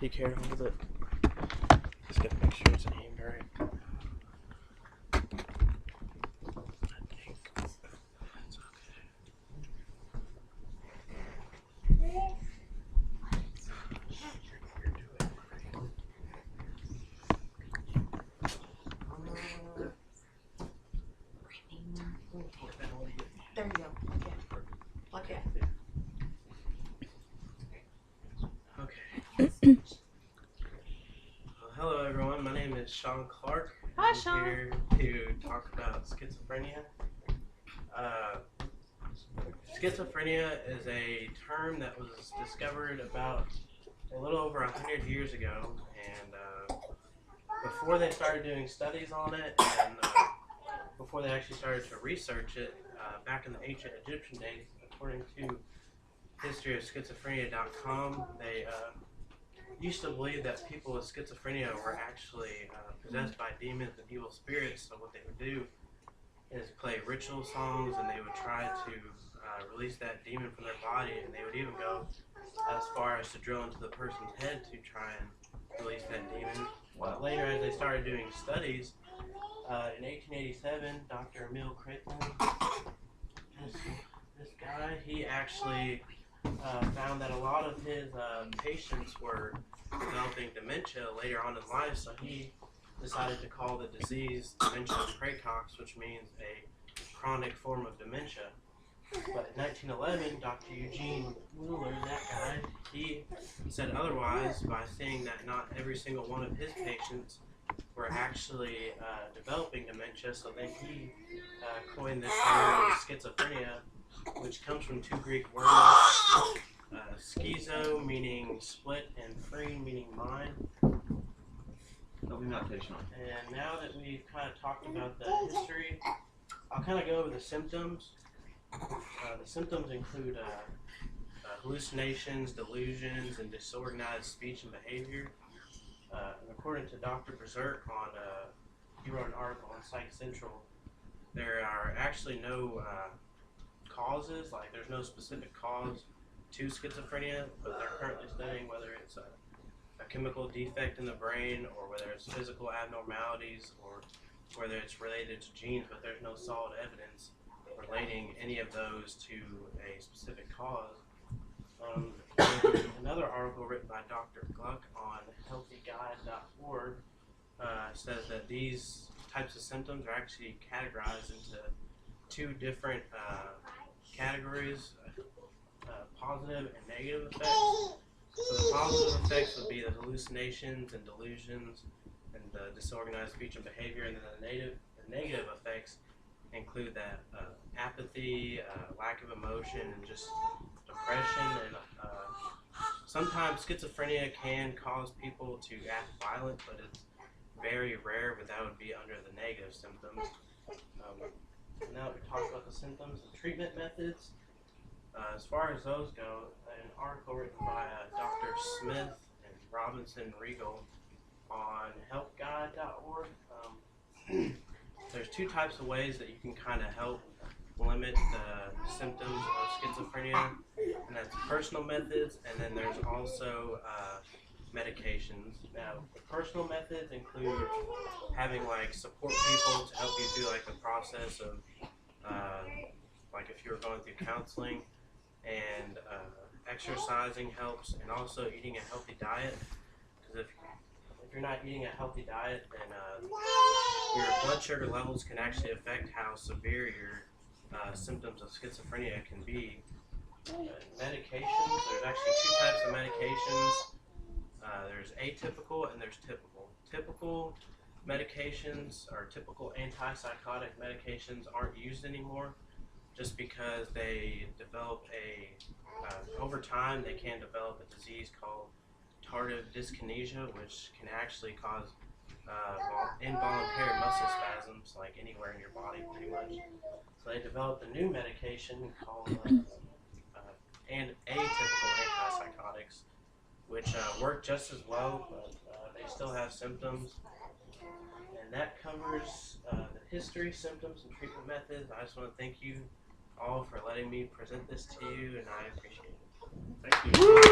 You care to hold it? Just gotta make sure it's aimed right. I think it's okay. You're doing great. There you go. Okay. Okay. Well, hello everyone. My name is Shawn Clark. Hi, I'm Shawn. here to talk about schizophrenia. Schizophrenia is a term that was discovered about a little over 100 years ago, and before they started doing studies on it, and before they actually started to research it, back in the ancient Egyptian days, according to historyofschizophrenia.com, they used to believe that people with schizophrenia were actually possessed by demons and evil spirits. So what they would do is play ritual songs, and they would try to release that demon from their body, and they would even go as far as to drill into the person's head to try and release that demon. But later, as they started doing studies, in 1887, Dr. Emil Kraepelin, this guy, he actually found that a lot of his patients were developing dementia later on in life, so he decided to call the disease dementia praecox, which means a chronic form of dementia. But in 1911, Dr. Eugene Wheeler, that guy, he said otherwise by saying that not every single one of his patients were actually developing dementia, so then he coined this term schizophrenia, which comes from two Greek words, schizo meaning split and phrene meaning mind. And now that we've kind of talked about the history, I'll kind of go over the symptoms. The symptoms include hallucinations, delusions, and disorganized speech and behavior. And according to Dr. Berserk, he wrote an article on Psych Central, there are actually no causes, like there's no specific cause to schizophrenia, but they're currently studying whether it's a chemical defect in the brain, or whether it's physical abnormalities, or whether it's related to genes, but there's no solid evidence relating any of those to a specific cause. Another article written by Dr. Gluck on healthyguide.org says that these types of symptoms are actually categorized into two different categories, positive and negative effects. So the positive effects would be the hallucinations and delusions and the disorganized speech and behavior, and then the negative effects include that apathy, lack of emotion, and just depression. And sometimes schizophrenia can cause people to act violent, but it's very rare, but that would be under the negative symptoms. Now we talk about the symptoms and treatment methods. As far as those go, an article written by Dr. Smith and Robinson Regal on healthguide.org. There's two types of ways that you can kind of help limit the symptoms of schizophrenia, and that's personal methods, and then there's also medications. Now, the personal methods include having like support people to help you through like the process of like if you're going through counseling, and exercising helps, and also eating a healthy diet, because if you're not eating a healthy diet, then your blood sugar levels can actually affect how severe your symptoms of schizophrenia can be. Medications, there's actually two types of medications. There's atypical and there's typical. Typical medications, or typical antipsychotic medications, aren't used anymore, just because they develop over time they can develop a disease called tardive dyskinesia, which can actually cause involuntary muscle spasms, like anywhere in your body pretty much. So they developed a new medication called and atypical antipsychotics, which work just as well, but they still have symptoms. And that covers the history, symptoms, and treatment methods. I just want to thank you all for letting me present this to you, and I appreciate it. Thank you.